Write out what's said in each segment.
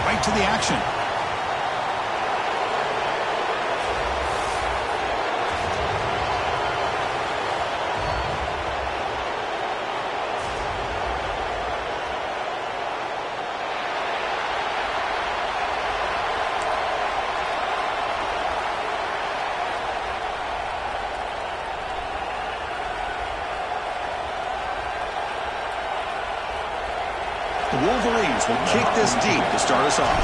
right to the action. The Wolverines will kick this deep to start us off.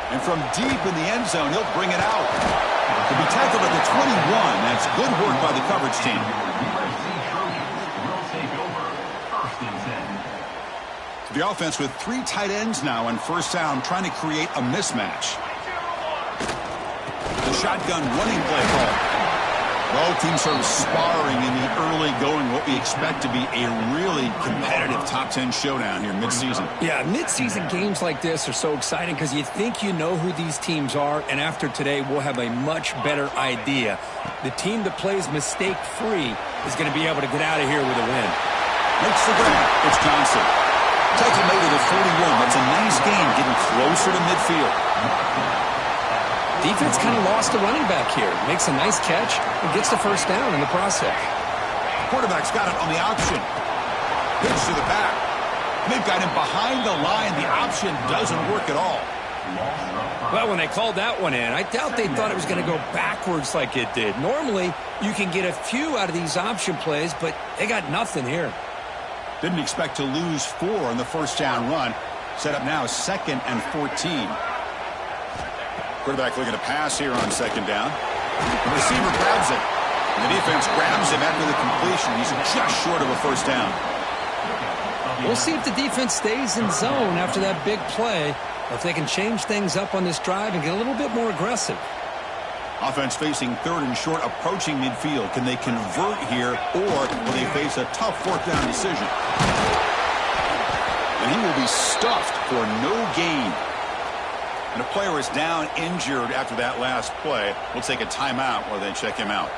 And from deep in the end zone, he'll bring it out. He'll be tackled at the 21. That's good work by the coverage team. The offense with 3 tight ends now on first down, trying to create a mismatch. The shotgun running play call. Both teams sort of sparring in the early going, what we expect to be a really competitive top 10 showdown here midseason. Yeah, midseason games like this are so exciting because you think you know who these teams are, and after today we'll have a much better idea. The team that plays mistake-free is going to be able to get out of here with a win. Makes the grab. It's Johnson. Tackle made at the 41. That's a nice gain, getting closer to midfield. Defense kind of lost a running back here. Makes a nice catch and gets the first down in the process. Quarterback's got it on the option. Pitch to the back. They've got him behind the line. The option doesn't work at all. Well, when they called that one in, I doubt they thought it was going to go backwards like it did. Normally, you can get a few out of these option plays, but they got nothing here. Didn't expect to lose 4 on the first down run. Set up now 2nd and 14. Quarterback looking to pass here on 2nd down. The receiver grabs it. The defense grabs him after the completion. He's just short of a first down. We'll see if the defense stays in zone after that big play, or if they can change things up on this drive and get a little bit more aggressive. Offense facing 3rd and short, approaching midfield. Can they convert here, or will they face a tough 4th down decision? And he will be stuffed for no gain. And a player is down injured after that last play. We'll take a timeout while they check him out.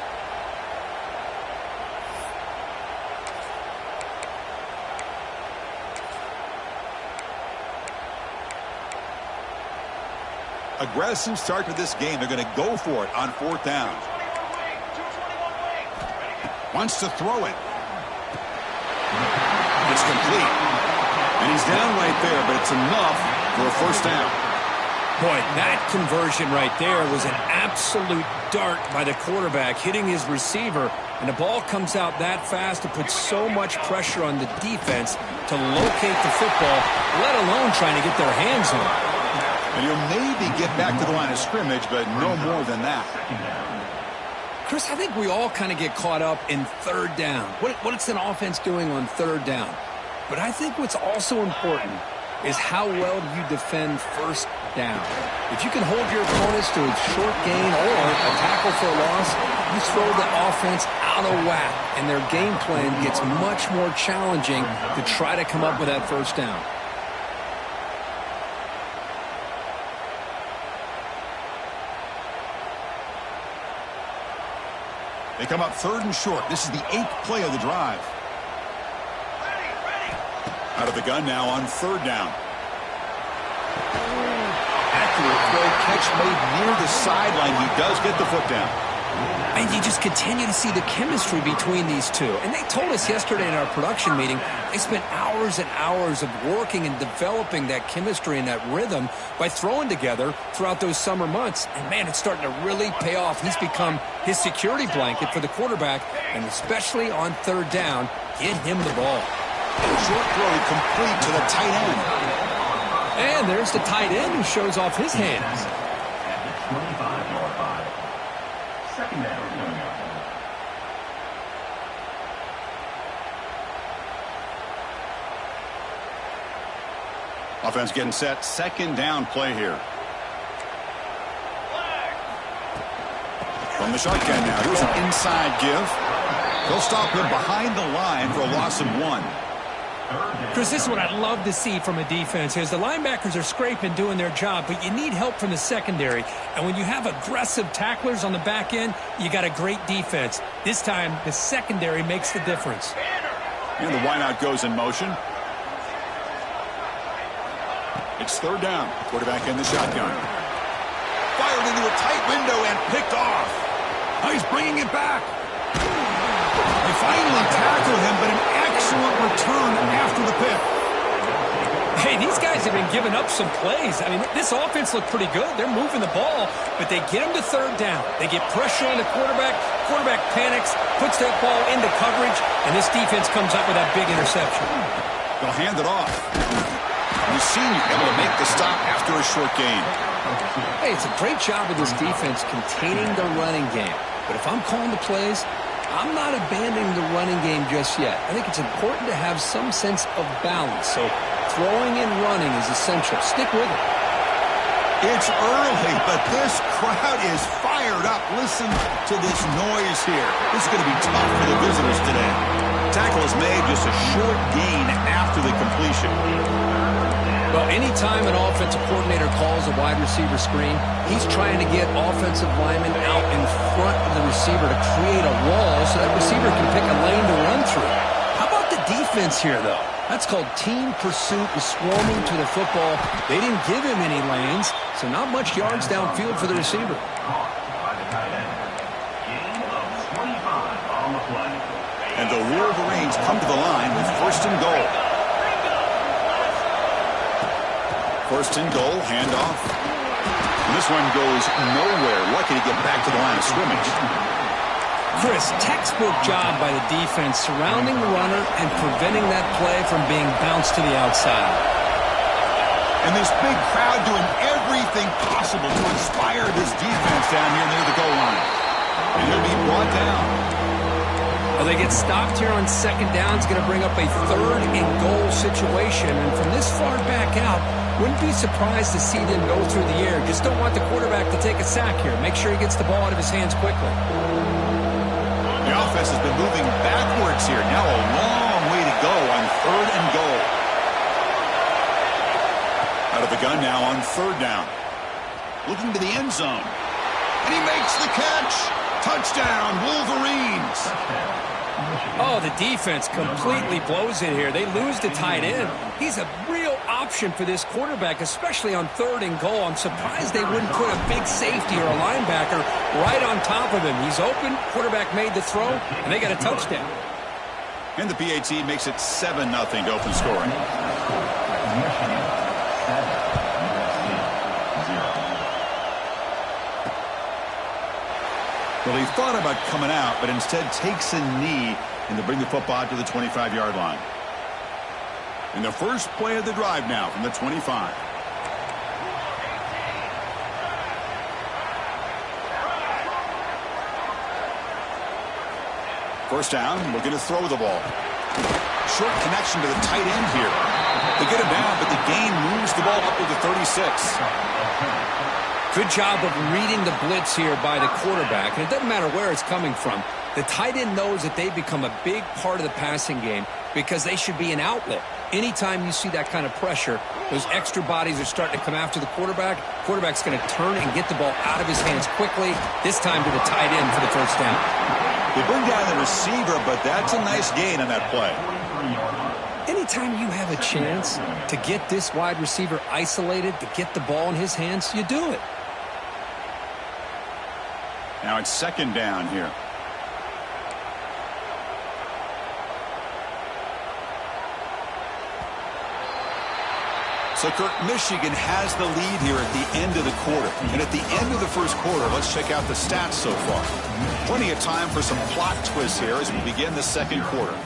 Aggressive start to this game. They're going to go for it on 4th down. Wants to throw it. It's complete. And he's down right there, but it's enough for a first down. Boy, that conversion right there was an absolute dart by the quarterback, hitting his receiver, and the ball comes out that fast. It puts so much pressure on the defense to locate the football, let alone trying to get their hands on it. And he'll maybe get back to the line of scrimmage, but no more than that. Chris, I think we all kind of get caught up in 3rd down. What's an offense doing on 3rd down? But I think what's also important is how well you defend 1st down. If you can hold your opponents to a short gain or a tackle for a loss, you throw the offense out of whack, and their game plan gets much more challenging to try to come up with that 1st down. They come up 3rd and short. This is the 8th play of the drive. Out of the gun now on 3rd down. Accurate throw, catch made near the sideline. He does get the foot down. And you just continue to see the chemistry between these two. And they told us yesterday in our production meeting, they spent hours and hours of working and developing that chemistry and that rhythm by throwing together throughout those summer months. And, man, it's starting to really pay off. He's become his security blanket for the quarterback, and especially on 3rd down, get him the ball. Short throw complete to the tight end. And there's the tight end who shows off his hands. Offense getting set. 2nd down play here. From the shotgun now. Here's an inside give. He'll stop him behind the line for a loss of 1. Chris, this is what I love to see from a defense is the linebackers are scraping, doing their job, but you need help from the secondary. And when you have aggressive tacklers on the back end, you got a great defense. This time, the secondary makes the difference. And the wideout goes in motion. It's third down. Quarterback in the shotgun. Fired into a tight window and picked off. Oh, he's bringing it back. They finally tackled him, but an excellent return after the pick. Hey, these guys have been giving up some plays. I mean, this offense looked pretty good. They're moving the ball, but they get him to third down. They get pressure on the quarterback. Quarterback panics, puts that ball into coverage, and this defense comes up with that big interception. They'll hand it off. The senior able to make the stop after a short gain. Hey, it's a great job of this defense containing the running game. But if I'm calling the plays, I'm not abandoning the running game just yet. I think it's important to have some sense of balance. So throwing and running is essential. Stick with it. It's early, but this crowd is fired up. Listen to this noise here. This is going to be tough for the visitors today. Tackle is made, just a short gain after the completion. Well, anytime an offensive coordinator calls a wide receiver screen, he's trying to get offensive linemen out in front of the receiver to create a wall so that receiver can pick a lane to run through. How about the defense here, though? That's called team pursuit and swarming to the football. They didn't give him any lanes, so not much yards downfield for the receiver. And the Wolverines come to the line with first and goal. First and goal, handoff. And this one goes nowhere. Lucky to get back to the line of scrimmage. Chris, textbook job by the defense surrounding the runner and preventing that play from being bounced to the outside. And this big crowd doing everything possible to inspire this defense down here near the goal line. And he'll be brought down. Well, they get stopped here on second down. It's going to bring up a third and goal situation. And from this far back out, wouldn't be surprised to see them go through the air. Just don't want the quarterback to take a sack here. Make sure he gets the ball out of his hands quickly. The offense has been moving backwards here. Now a long way to go on third and goal. Out of the gun now on third down. Looking to the end zone. And he makes the catch. Touchdown, Wolverines. Oh, the defense completely blows it here. They lose the tight end. He's a real option for this quarterback, especially on third and goal. I'm surprised they wouldn't put a big safety or a linebacker right on top of him. He's open, quarterback made the throw, and they got a touchdown. And the PAT makes it 7-0 to open scoring. Well, he thought about coming out, but instead takes a knee and to bring the football to the 25-yard line. And the first play of the drive now from the 25. First down, looking to throw the ball. Short connection to the tight end here. They get him down, but the gain moves the ball up to the 36. Good job of reading the blitz here by the quarterback. And it doesn't matter where it's coming from. The tight end knows that they've become a big part of the passing game because they should be an outlet. Anytime you see that kind of pressure, those extra bodies are starting to come after the quarterback. Quarterback's going to turn and get the ball out of his hands quickly, this time to the tight end for the first down. They bring down the receiver, but that's a nice gain on that play. Anytime you have a chance to get this wide receiver isolated, to get the ball in his hands, you do it. Now it's second down here. So, Kirk, Michigan has the lead here at the end of the quarter. And at the end of the first quarter, let's check out the stats so far. Plenty of time for some plot twists here as we begin the second quarter.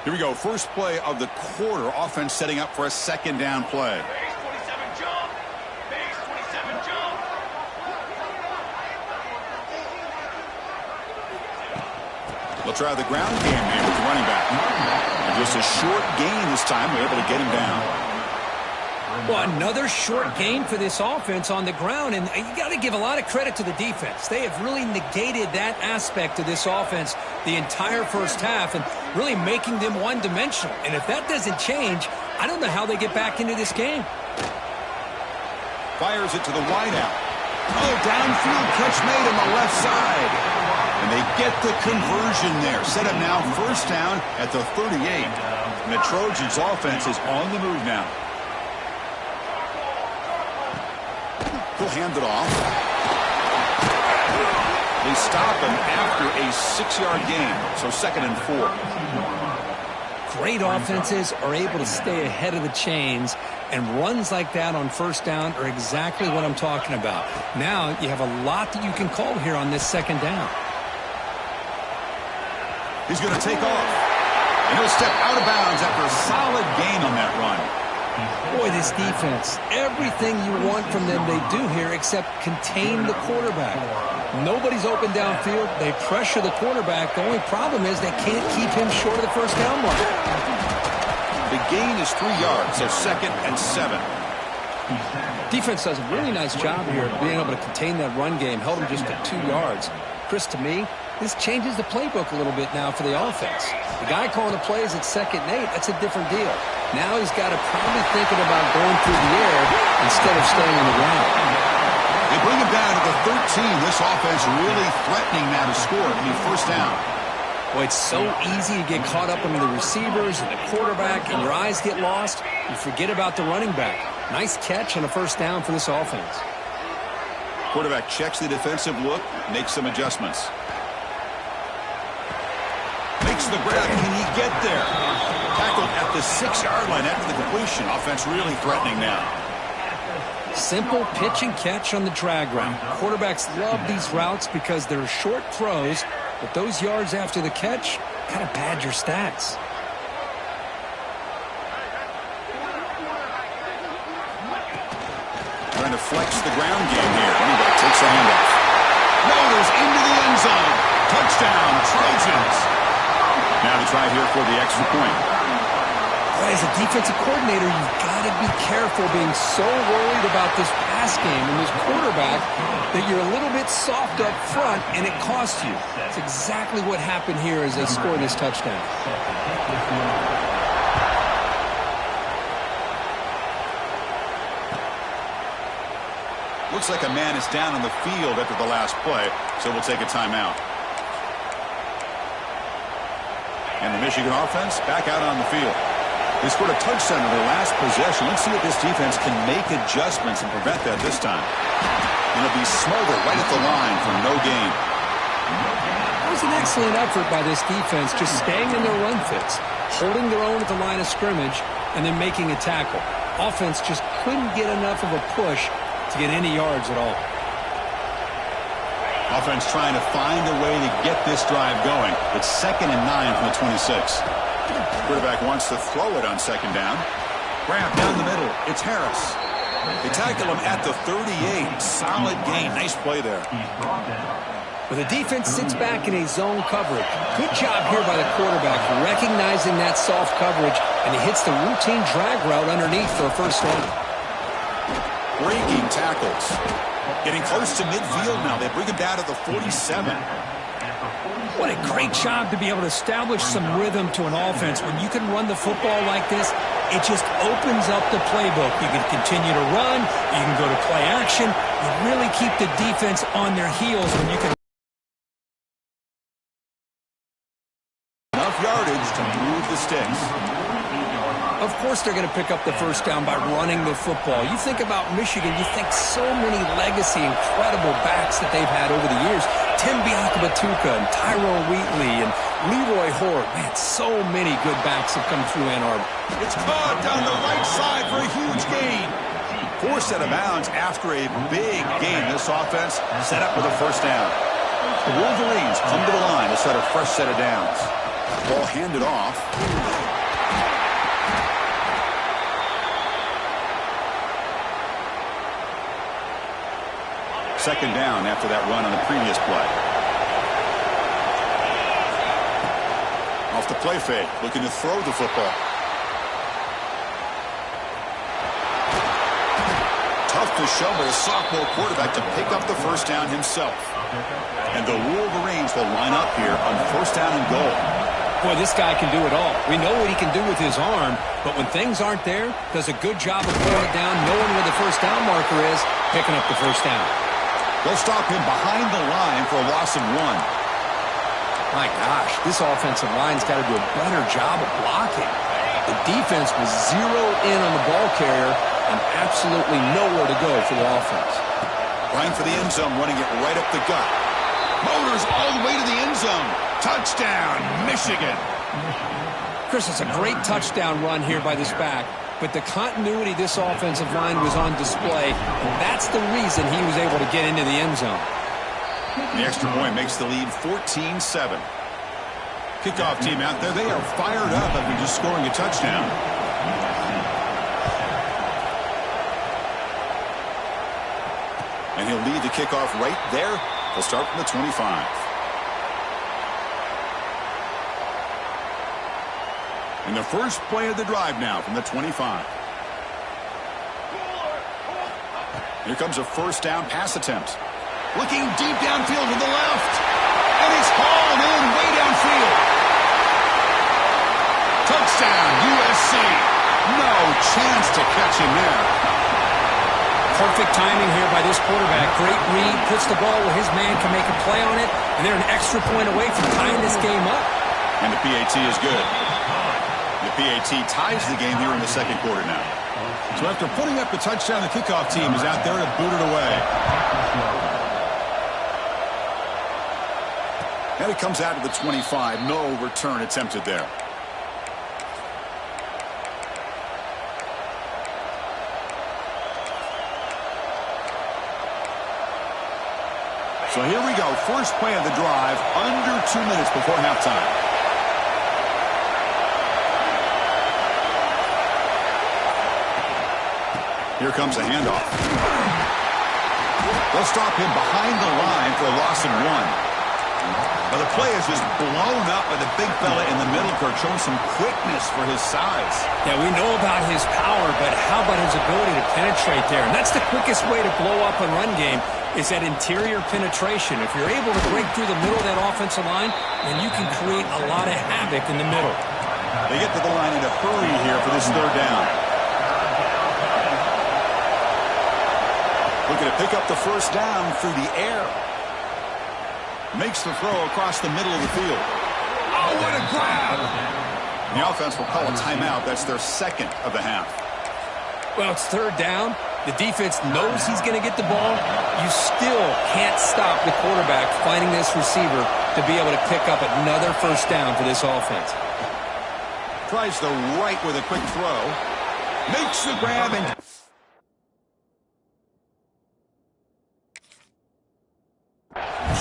Here we go. First play of the quarter. Offense setting up for a second down play. They'll try the ground game here with the running back. And just a short gain this time. They're able to get him down. Well, another short game for this offense on the ground, and you got to give a lot of credit to the defense. They have really negated that aspect of this offense the entire first half and really making them one-dimensional. And if that doesn't change, I don't know how they get back into this game. Fires it to the wideout. Oh, downfield catch made on the left side. And they get the conversion there. Set up now first down at the 38. And the Trojans' offense is on the move now. He'll hand it off. They stop him after a 6-yard gain. So 2nd and 4. Great offenses are able to stay ahead of the chains, and runs like that on first down are exactly what I'm talking about. Now you have a lot that you can call here on this 2nd down. He's going to take off. And he'll step out of bounds after a solid gain on that run. Boy, this defense, everything you want from them they do here except contain the quarterback. Nobody's open downfield. They pressure the quarterback. The only problem is they can't keep him short of the first down mark. The gain is 3 yards, so 2nd and 7. Defense does a really nice job here of being able to contain that run game, held him just at 2 yards. Chris, to me, this changes the playbook a little bit now for the offense. The guy calling the plays at 2nd and 8, that's a different deal. Now he's got to probably thinking about going through the air instead of staying on the ground. They bring him down to the 13. This offense really threatening now to score. I mean, first down. Boy, it's so easy to get caught up into the receivers and the quarterback, and your eyes get lost. You forget about the running back. Nice catch and a first down for this offense. Quarterback checks the defensive look, makes some adjustments. Makes the grab. Can he get there? Tackled at the 6-yard line after the completion. Offense really threatening now. Simple pitch and catch on the drag route. Quarterbacks love these routes because they're short throws, but those yards after the catch kind of pad your stats. Trying to flex the ground game here. Running back takes the handoff. Motors into the end zone. Touchdown, Trojans. Now the try here for the extra point. Boy, as a defensive coordinator, you've got to be careful being so worried about this pass game and this quarterback that you're a little bit soft up front and it costs you. That's exactly what happened here as they score this touchdown. Looks like a man is down on the field after the last play, so we'll take a timeout. And the Michigan offense back out on the field. They scored a touchdown in their last possession. Let's see if this defense can make adjustments and prevent that this time. And it'll be Smolder right at the line for no gain. That was an excellent effort by this defense, just staying in their run fits, holding their own at the line of scrimmage, and then making a tackle. Offense just couldn't get enough of a push to get any yards at all. Offense trying to find a way to get this drive going. It's 2nd and 9 from the 26. Quarterback wants to throw it on 2nd down. Grab down the middle. It's Harris. They tackle him at the 38. Solid gain. Nice play there. Well, the defense sits back in a zone coverage. Good job here by the quarterback, recognizing that soft coverage, and he hits the routine drag route underneath for a first down. Breaking tackles. Getting close to midfield now. They bring him down to the 47. What a great job to be able to establish some rhythm to an offense. When you can run the football like this, it just opens up the playbook. You can continue to run. You can go to play action. You really keep the defense on their heels when you can. Enough yardage to move the sticks. Of course they're going to pick up the first down by running the football. You think about Michigan, you think so many legacy, incredible backs that they've had over the years. Tim Biakabatuka and Tyrone Wheatley and Leroy Horde. Man, so many good backs have come through Ann Arbor. It's caught down the right side for a huge gain. Forced out of bounds after a big gain. This offense set up with a first down. The Wolverines come to the line to set a fresh set of downs. Ball handed off. 2nd down after that run on the previous play. Off the play fake, looking to throw the football. to show, but a sophomore quarterback to pick up the first down himself. And the Wolverines will line up here on first down and goal. Boy, this guy can do it all. We know what he can do with his arm, but when things aren't there, does a good job of pulling it down, knowing where the first down marker is, picking up the first down. They'll stop him behind the line for a loss of 1. My gosh, this offensive line's got to do a better job of blocking. The defense was zeroed in on the ball carrier and absolutely nowhere to go for the offense. Going for the end zone, running it right up the gut. Motors all the way to the end zone. Touchdown, Michigan. Chris, it's a great touchdown run here by this back, but the continuity of this offensive line was on display, and that's the reason he was able to get into the end zone. The extra point makes the lead 14-7. Kickoff team out there, they are fired up after just scoring a touchdown. And he'll lead the kickoff right there. They'll start from the 25. And the first play of the drive now from the 25. Here comes a first down pass attempt. Looking deep downfield to the left. And he's hauled in way downfield. Touchdown, USC. No chance to catch him there. Perfect timing here by this quarterback. Great read, puts the ball where his man can make a play on it, and they're an extra point away from tying this game up. And the PAT is good. The PAT ties the game here in the second quarter now. So after putting up the touchdown, the kickoff team is out there to boot it away. And it comes out to the 25. No return attempted there. So here we go. First play of the drive, under 2 minutes before halftime. Here comes a handoff. They'll stop him behind the line for a loss of 1. But the play is just blown up by the big fella in the middle court, showing some quickness for his size. Yeah, we know about his power, but how about his ability to penetrate there? And that's the quickest way to blow up a run game, is that interior penetration. If you're able to break through the middle of that offensive line, then you can create a lot of havoc in the middle. They get to the line in a hurry here for this third down. Looking to pick up the first down through the air. Makes the throw across the middle of the field. Oh, what a grab! The offense will call a timeout. That's their second of the half. Well, it's third down. The defense knows he's going to get the ball. You still can't stop the quarterback finding this receiver to be able to pick up another first down for this offense. Tries the right with a quick throw. Makes the grab and...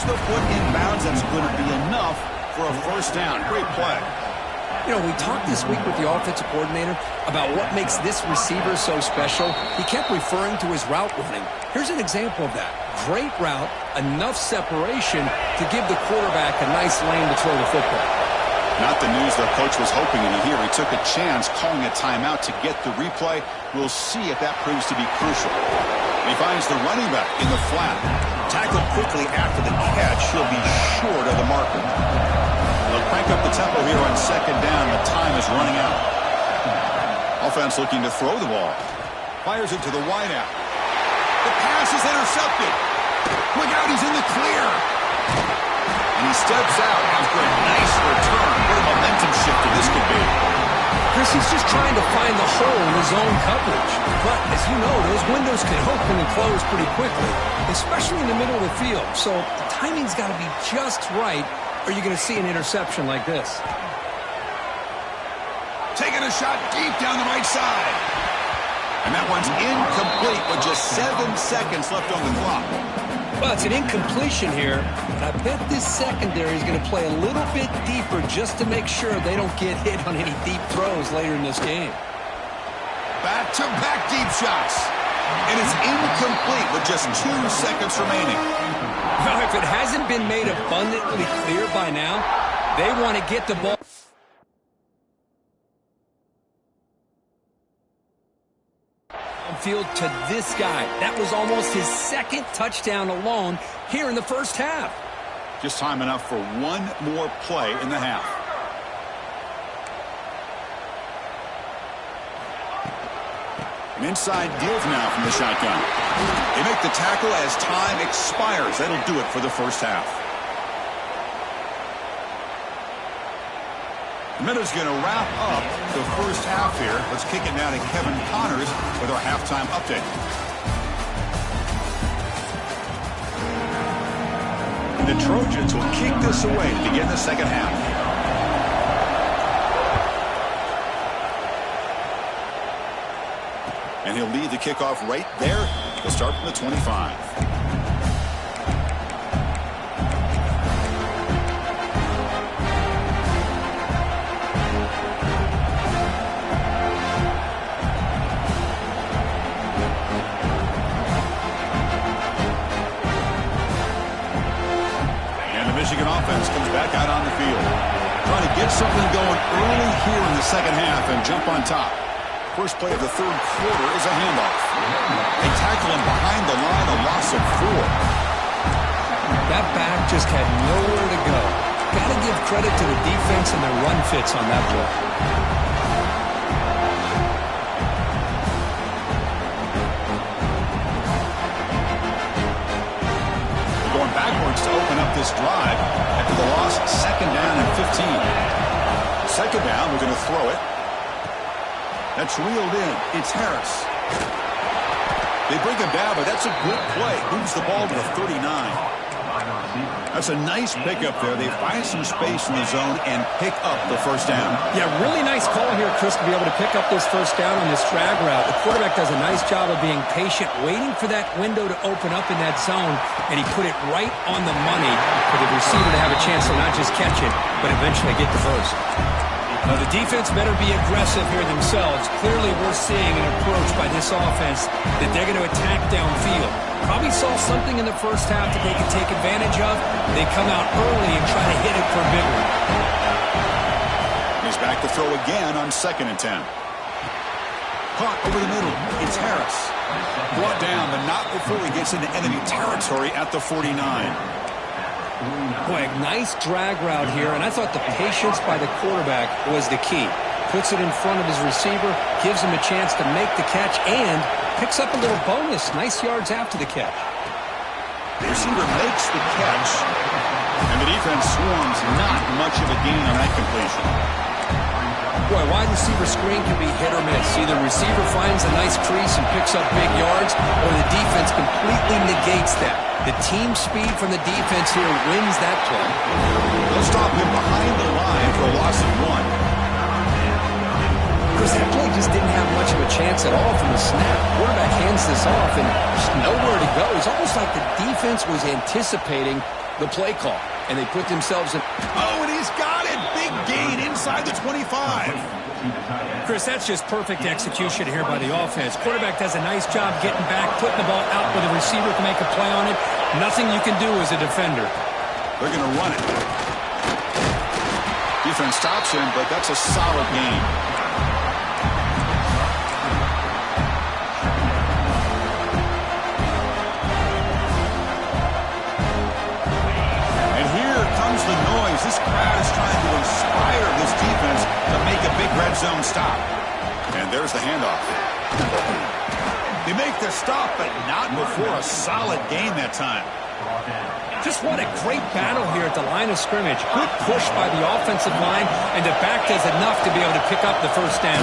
the foot inbounds. That's going to be enough for a first down. Great play. You know, we talked this week with the offensive coordinator about what makes this receiver so special. He kept referring to his route running. Here's an example of that. Great route, enough separation to give the quarterback a nice lane to throw the football. Not the news the coach was hoping to hear. He took a chance calling a timeout to get the replay. We'll see if that proves to be crucial. He finds the running back in the flat. Tackled quickly after the catch. He'll be short of the marker. They'll crank up the tempo here on second down. The time is running out. Offense looking to throw the ball. Fires it to the wideout. The pass is intercepted. Look out, he's in the clear. And he steps out after a nice return. What a momentum shifter this could be. Chris, he's just trying to find the hole in his own coverage. But, as you know, those windows can open and close pretty quickly, especially in the middle of the field. So the timing's got to be just right, or you're going to see an interception like this. Taking a shot deep down the right side. And that one's incomplete with just 7 seconds left on the clock. Well, it's an incompletion here, but I bet this secondary is going to play a little bit deeper just to make sure they don't get hit on any deep throws later in this game. Back-to-back deep shots. And it's incomplete with just 2 seconds remaining. Well, if it hasn't been made abundantly clear by now, they want to get the ball field to this guy. That was almost his second touchdown alone here in the first half. Just time enough for one more play in the half. An inside give now from the shotgun. They make the tackle as time expires. That'll do it for the first half. The minute's going to wrap up the first half here. Let's kick it now to Kevin Connors with our halftime update. The Trojans will kick this away to begin the second half. And he'll lead the kickoff right there. He'll start from the 25. Michigan offense comes back out on the field. Trying to get something going early here in the second half and jump on top. First play of the third quarter is a handoff. They tackle him behind the line, a loss of 4. That back just had nowhere to go. Got to give credit to the defense and their run fits on that play. Backwards to open up this drive after the loss. Second down and 15. Second down, we're going to throw it. That's reeled in. It's Harris. They bring him down, but that's a good play. Moves the ball to the 39. That's a nice pickup there. They find some space in the zone and pick up the first down. Yeah, really nice call here, Chris, to be able to pick up this first down on this drag route. The quarterback does a nice job of being patient, waiting for that window to open up in that zone, and he put it right on the money for the receiver to have a chance to not just catch it, but eventually get the first. Now, the defense better be aggressive here themselves. Clearly, we're seeing an approach by this offense that they're going to attack downfield. Probably saw something in the first half that they can take advantage of. They come out early and try to hit it for a big one. He's back to throw again on 2nd and 10. Caught over the middle. It's Harris. Brought down, but not before he gets into enemy territory at the 49. Boy, nice drag route here, and I thought the patience by the quarterback was the key. Puts it in front of his receiver, gives him a chance to make the catch, and picks up a little bonus. Nice yards after the catch. The receiver makes the catch, and the defense swarms. Not much of a gain on that completion. Boy, wide receiver screen can be hit or miss. Either receiver finds a nice crease and picks up big yards, or the defense completely negates that. The team speed from the defense here wins that play. They'll stop him behind the line for a loss of 1. Chris, that play just didn't have much of a chance at all from the snap. Quarterback hands this off, and just nowhere to go. It's almost like the defense was anticipating the play call, and they put themselves in. Oh, and he's got it. Big gain inside the 25. Chris, that's just perfect execution here by the offense. Quarterback does a nice job getting back, putting the ball out where the receiver can make a play on it. Nothing you can do as a defender. They're going to run it. Defense stops him, but that's a solid gain. And here comes the noise. This crowd is trying to inspire this defense to make a big red zone stop. And there's the handoff. They make the stop, but not before a solid gain that time. Just what a great battle here at the line of scrimmage. Good push by the offensive line, and the back does enough to be able to pick up the first down.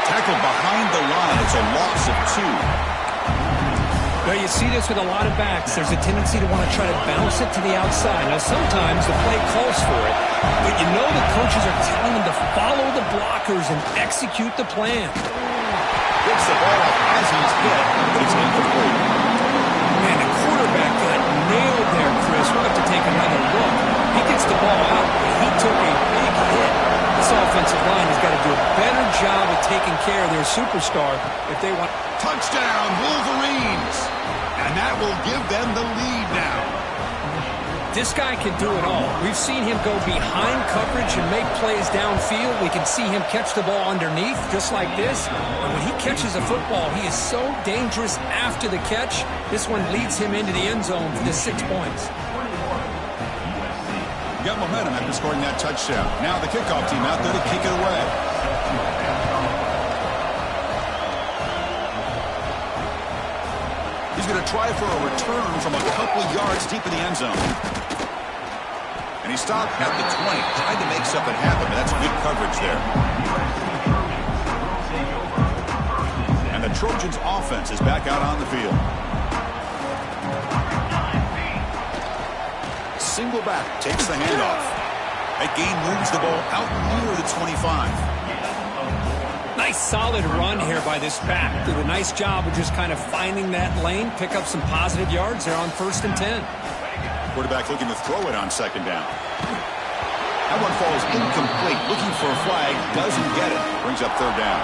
Tackled behind the line. It's a loss of 2. Well, you see this with a lot of backs. There's a tendency to want to try to bounce it to the outside. Now, sometimes the play calls for it, but you know the coaches are telling them to follow the blockers and execute the plan. Gets the ball up as he's hit, but it's incomplete. Man, the quarterback got nailed there, Chris. We'll have to take another look. He gets the ball out, but he took a big hit. This offensive line has got to do a better job of taking care of their superstar if they want. Touchdown, Wolverines! And that will give them the lead now. This guy can do it all. We've seen him go behind coverage and make plays downfield. We can see him catch the ball underneath, just like this. And when he catches a football, he is so dangerous after the catch. This one leads him into the end zone for the 6 points. Got momentum after scoring that touchdown. Now the kickoff team out there to kick it away. He's going to try for a return from a couple yards deep in the end zone. And he stopped at the 20, trying to make something happen, but that's good coverage there. And the Trojans' offense is back out on the field. Single back takes the handoff. That gain moves the ball out near the 25. Nice solid run here by this back. Did a nice job of just kind of finding that lane, pick up some positive yards there on 1st and 10. Quarterback looking to throw it on 2nd down. That one falls incomplete. Looking for a flag. Doesn't get it. Brings up 3rd down.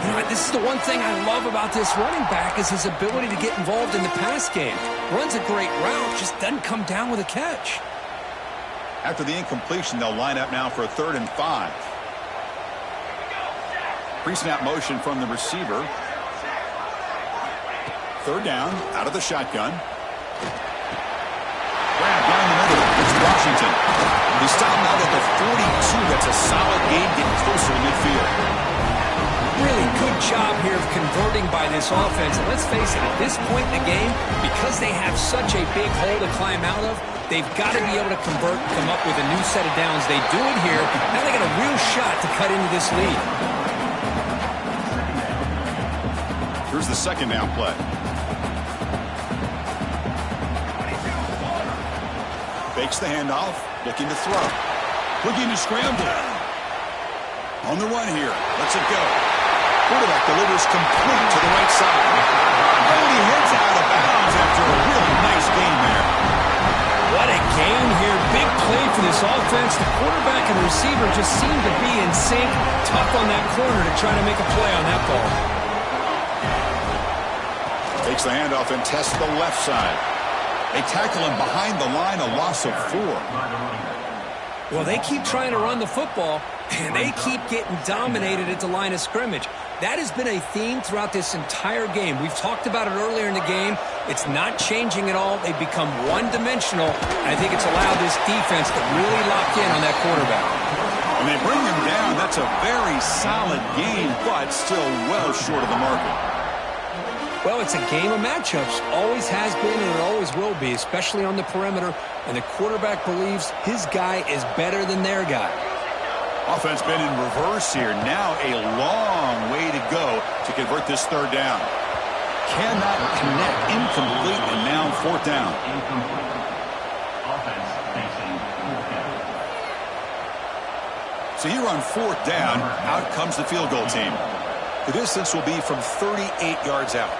You know, this is the one thing I love about this running back is his ability to get involved in the pass game. Runs a great route, just doesn't come down with a catch. After the incompletion, they'll line up now for a 3rd and 5. Pre-snap motion from the receiver. 3rd down, out of the shotgun. Grab down the middle. It's Washington. He stopped out at the 42. That's a solid gain, getting closer to midfield. Really good job here of converting by this offense. And let's face it, at this point in the game, because they have such a big hole to climb out of, they've got to be able to convert and come up with a new set of downs. They do it here. Now they got a real shot to cut into this lead. Here's the 2nd down play. Fakes the handoff, looking to throw. Looking to scramble. On the run here. Lets it go. Quarterback delivers complete to the right side. And he heads out of bounds after a really nice gain there. What a gain here. Big play for this offense. The quarterback and receiver just seem to be in sync. Tough on that corner to try to make a play on that ball. Takes the handoff and tests the left side. They tackle him behind the line, a loss of 4. Well, they keep trying to run the football, and they keep getting dominated at the line of scrimmage. That has been a theme throughout this entire game. We've talked about it earlier in the game. It's not changing at all. They've become one-dimensional. I think it's allowed this defense to really lock in on that quarterback. When they bring him down, that's a very solid game, but still well short of the market. Well, it's a game of matchups. Always has been and it always will be, especially on the perimeter. And the quarterback believes his guy is better than their guy. Offense been in reverse here. Now a long way to go to convert this 3rd down. Cannot connect. Incomplete, and now 4th down. So here on 4th down, out comes the field goal team. The distance will be from 38 yards out.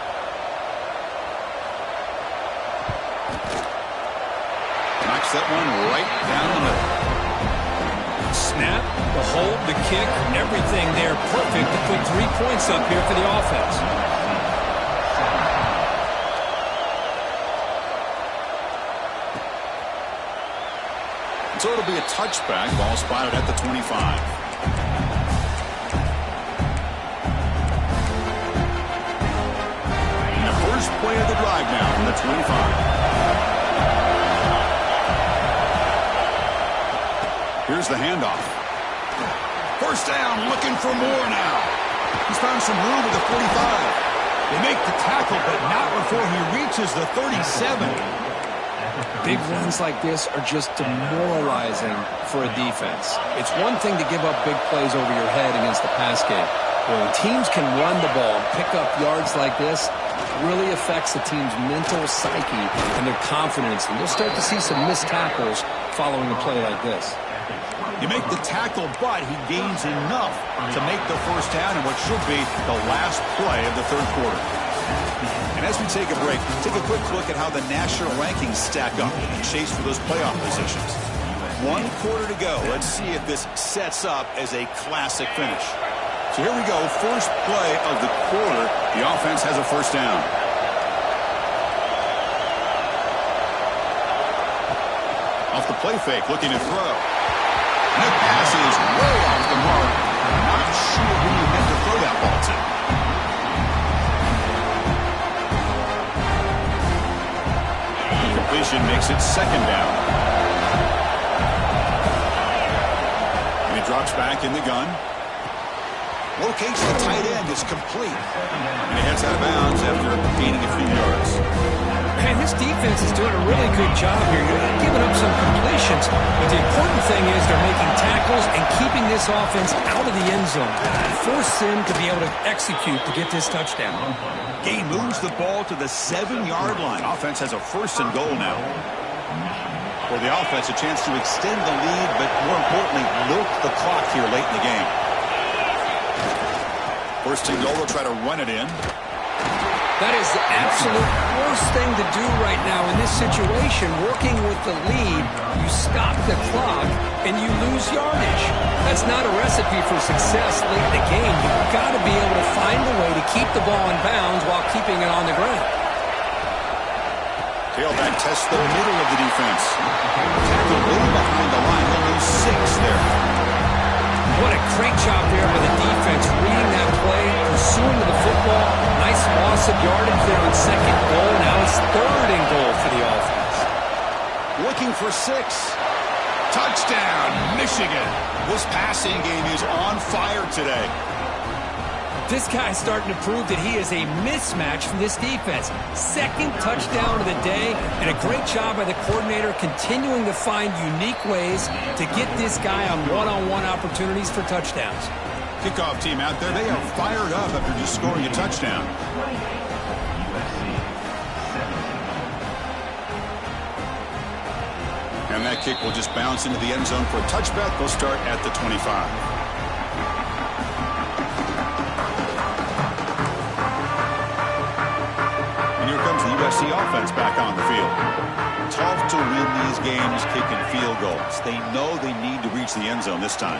Knocks that one right down the middle. Snap, the hold, the kick, everything there perfect to put 3 points up here for the offense. So it'll be a touchback. Ball spotted at the 25. And the first play of the drive now from the 25. Here's the handoff. 1st down, looking for more now. He's found some room at the 45. They make the tackle, but not before he reaches the 37. Big runs like this are just demoralizing for a defense. It's one thing to give up big plays over your head against the pass game. When teams can run the ball and pick up yards like this, it really affects the team's mental psyche and their confidence. And you'll start to see some missed tackles following a play like this. You make the tackle, but he gains enough to make the 1st down in what should be the last play of the 3rd quarter. And as we take a break, take a quick look at how the national rankings stack up in the chase for those playoff positions. 1 quarter to go. Let's see if this sets up as a classic finish. So here we go. First play of the quarter. The offense has a 1st down. Off the play fake, looking to throw. And the pass is way off the mark. Not sure who he meant to throw that ball to. Completion makes it second down. And he drops back in the gun. Locates the tight end. It's complete. And he heads out of bounds after gaining a few yards. Man, this defense is doing a really good job here. You're not giving up some completions, but the important thing is they're making tackles and keeping this offense out of the end zone. Force them to be able to execute to get this touchdown. Gain moves the ball to the 7-yard line. Offense has a 1st and goal now. For the offense, a chance to extend the lead, but more importantly, milk the clock here late in the game. 1st and goal, they'll try to run it in. That is the absolute worst thing to do right now in this situation. Working with the lead, you stop the clock, and you lose yardage. That's not a recipe for success late in the game. You've got to be able to find a way to keep the ball in bounds while keeping it on the ground. Tailback tests the middle of the defense. Tackle way behind the line. He'll lose 6 there. What a great job there by the defense, reading that play, pursuing the football. Nice loss of yardage there on 2nd goal. Now it's 3rd and goal for the offense. Looking for 6. Touchdown, Michigan. This passing game is on fire today. This guy's starting to prove that he is a mismatch for this defense. 2nd touchdown of the day, and a great job by the coordinator continuing to find unique ways to get this guy on one-on-one opportunities for touchdowns. Kickoff team out there, they are fired up after just scoring a touchdown. And that kick will just bounce into the end zone for a touchback. They'll start at the 25. USC offense back on the field. Tough to win these games kicking field goals. They know they need to reach the end zone this time.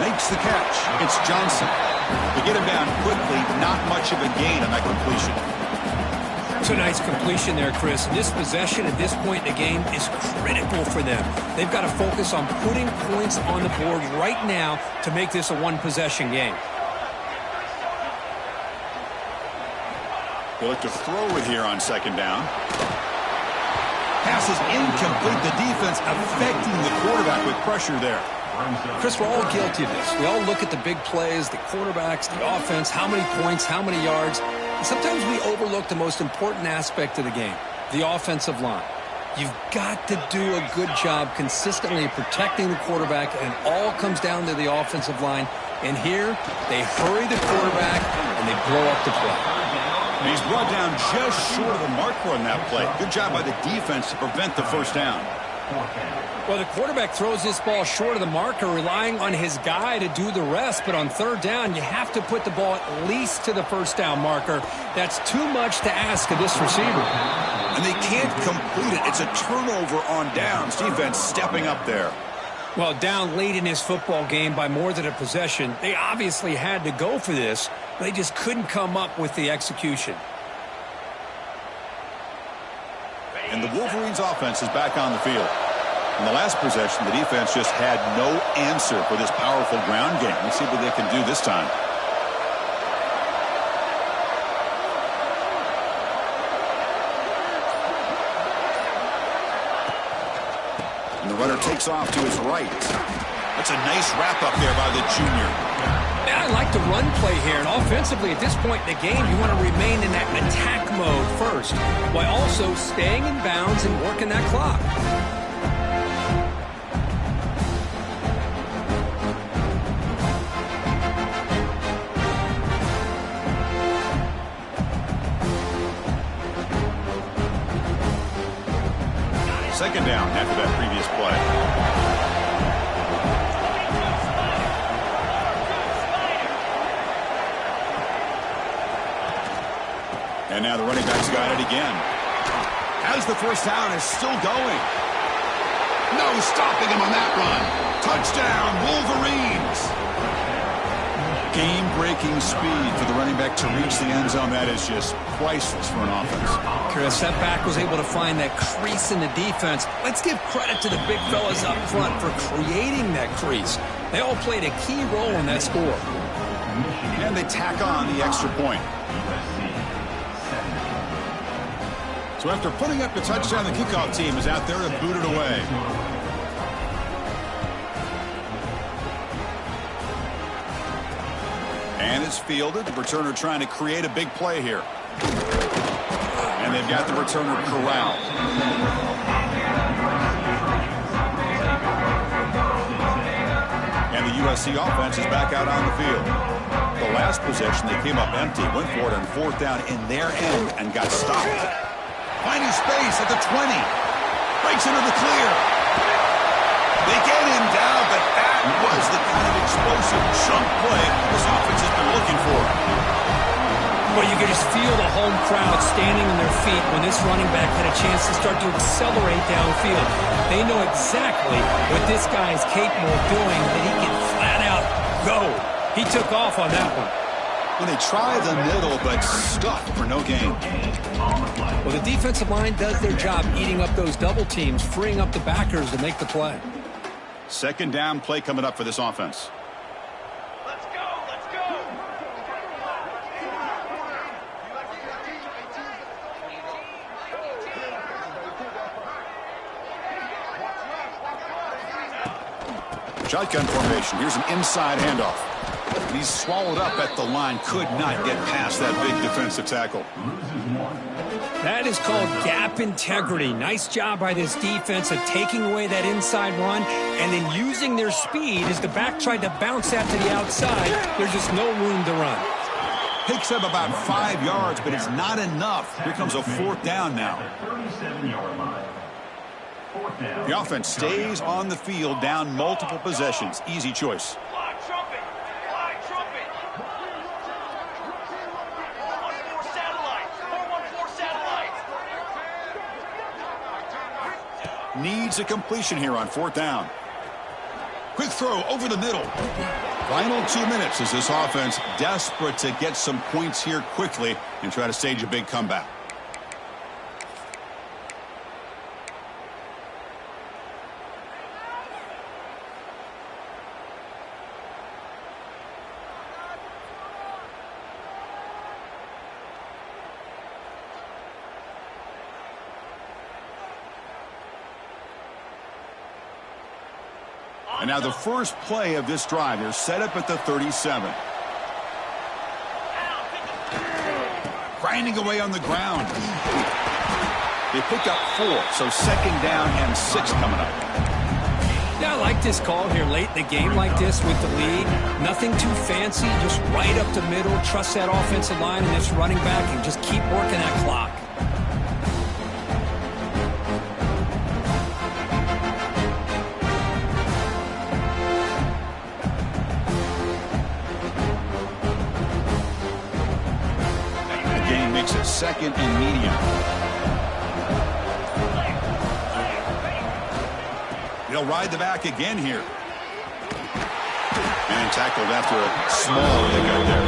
Makes the catch. It's Johnson. They get him down quickly. Not much of a gain on that completion. It's a nice completion there, Chris. This possession at this point in the game is critical for them. They've got to focus on putting points on the board right now to make this a one-possession game. They look to throw it here on 2nd down. Pass is incomplete. The defense affecting the quarterback with pressure there. Chris, we're all guilty of this. We all look at the big plays, the quarterbacks, the offense, how many points, how many yards. And sometimes we overlook the most important aspect of the game, the offensive line. You've got to do a good job consistently protecting the quarterback, and it all comes down to the offensive line. And here, they hurry the quarterback, and they blow up the play. And he's brought down just short of the marker on that play. Good job by the defense to prevent the 1st down. Well, the quarterback throws this ball short of the marker, relying on his guy to do the rest. But on 3rd down, you have to put the ball at least to the 1st down marker. That's too much to ask of this receiver. And they can't complete it. It's a turnover on downs. Defense stepping up there. Well, down late in his football game by more than a possession, they obviously had to go for this. They just couldn't come up with the execution. And the Wolverines' offense is back on the field. In the last possession, the defense just had no answer for this powerful ground game. Let's see what they can do this time. And the runner takes off to his right. That's a nice wrap-up there by the junior. I like the run play here, and offensively at this point in the game, you want to remain in that attack mode first, while also staying in bounds and working that clock. Second down after that previous play. And now the running back's got it again. As the 1st down is still going. No stopping him on that run. Touchdown, Wolverines. Game-breaking speed for the running back to reach the end zone. That is just priceless for an offense. Chris, that back was able to find that crease in the defense. Let's give credit to the big fellas up front for creating that crease. They all played a key role in that score. And they tack on the extra point. So after putting up the touchdown, the kickoff team is out there to boot it away. And it's fielded. The returner trying to create a big play here. And they've got the returner corralled. And the USC offense is back out on the field. The last possession, they came up empty, went for it on fourth down in their end and got stopped. Finding space at the 20. Breaks into the clear. They get him down, but that was the kind of explosive chunk play this offense has been looking for. Well, you could just feel the home crowd standing on their feet when this running back had a chance to start to accelerate downfield. They know exactly what this guy is capable of doing, that he can flat out go. He took off on that one. Well, they tried the middle, but stuck for no gain. Well, the defensive line does their job eating up those double teams, freeing up the backers to make the play. Second down play coming up for this offense. Let's go, let's go. Shotgun formation. Here's an inside handoff. He's swallowed up at the line. Could not get past that big defensive tackle. That is called gap integrity. Nice job by this defense of taking away that inside run and then using their speed as the back tried to bounce that to the outside. There's just no room to run. Picks up about 5 yards, but it's not enough. Here comes a fourth down now. The offense stays on the field, down multiple possessions. Easy choice. Fly trumpet, fly trumpet. 414 satellites, 414 satellites. Needs a completion here on fourth down. Quick throw over the middle. Final 2 minutes as this offense desperate to get some points here quickly and try to stage a big comeback. And now the first play of this drive. They're set up at the 37. Grinding away on the ground. They pick up 4, so second down and 6 coming up. Yeah, I like this call here late in the game like this with the lead. Nothing too fancy, just right up the middle. Trust that offensive line and this running back and just keep working that clock. Makes it second and medium. He'll ride the back again here. And tackled after a small hiccup there.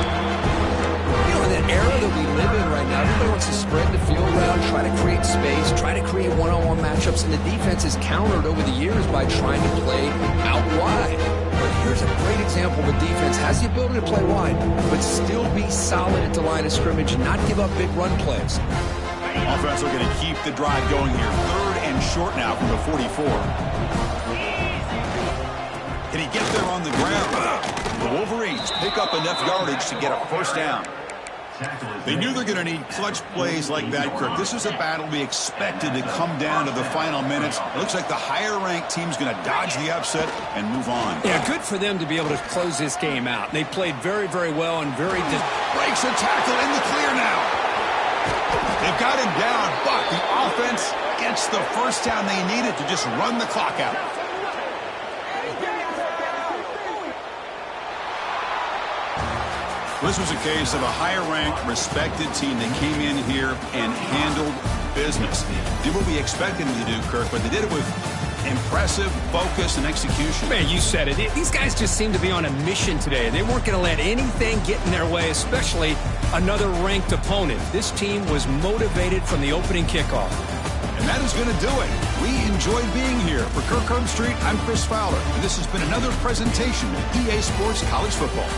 You know, in that era that we live in right now, everybody wants to spread the field around, try to create space, try to create one-on-one matchups, and the defense is countered over the years by trying to play out wide. But here's a great example of a defense has the ability to play wide, but still be solid at the line of scrimmage and not give up big run plays. Offense are going to keep the drive going here. Third and short now from the 44. Can he get there on the ground? The Wolverines pick up enough yardage to get a first down. They knew they're going to need clutch plays like that, Kirk. This is a battle we expected to come down to the final minutes. It looks like the higher-ranked team's going to dodge the upset and move on. Yeah, good for them to be able to close this game out. They played very, very well and very... Breaks a tackle in the clear now. They've got him down, but the offense gets the first down they needed to just run the clock out. This was a case of a higher-ranked, respected team that came in here and handled business. Did what we expected them to do, Kirk, but they did it with Impressive focus and execution. Man, you said it. These guys just seem to be on a mission today. They weren't going to let anything get in their way, especially another ranked opponent. This team was motivated from the opening kickoff. And that is going to do it. We enjoyed being here. For Kirkland Street, I'm Chris Fowler, and this has been another presentation of EA Sports College Football.